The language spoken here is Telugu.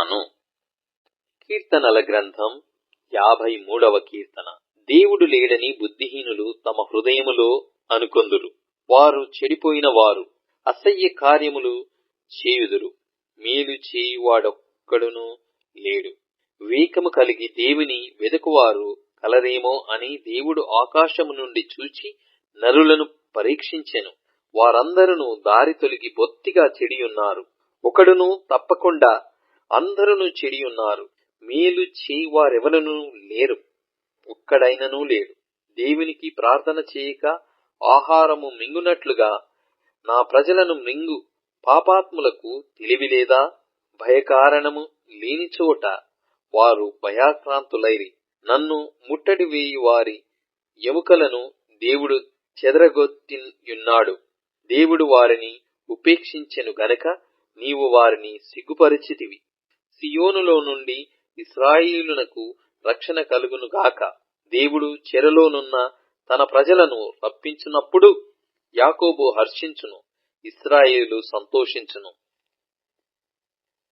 చేయుచున్నాను. కీర్తనల గ్రంథం 53వ కీర్తన. దేవుడు లేడని బుద్ధిహీనులు తమ హృదయములో అనుకొందురు. వారు చెడిపోయిన వారు అసహ్య కార్యములు చేయుదురు. మేలు చేయువాడొక్కడును లేడు. వివేకము కలిగి దేవుని వెదకువారు కలరేమో అని దేవుడు ఆకాశము నుండి చూచి నరులను పరీక్షించెను. వారందరూ దారి తొలగి బొత్తిగా చెడియున్నారు. ఒకడును తప్పకుండా అందరూ చెడియున్నారు. మేలు చేయువారెవరునూ లేరు, ఒక్కడైనను లేడు. దేవునికి ప్రార్థన చేయక ఆహారము మింగునట్లుగా నా ప్రజలను మింగు. పాపాత్ములకు తెలివిలేదా? భయకారణము లేని చోట వారు భయాక్రాంతులైరి. నన్ను ముట్టడి వేయి వారి ఎముకలను దేవుడు చెదరగొట్టియున్నాడు. దేవుడు వారిని ఉపేక్షించెను గనక నీవు వారిని సిగ్గుపరచితివి. సియోనులో నుండి ఇశ్రాయేలునకు రక్షణ కలుగును గాక. దేవుడు చెరలోనున్న తన ప్రజలను రప్పించునప్పుడు యాకోబు హర్షించును, ఇశ్రాయేలు సంతోషించును.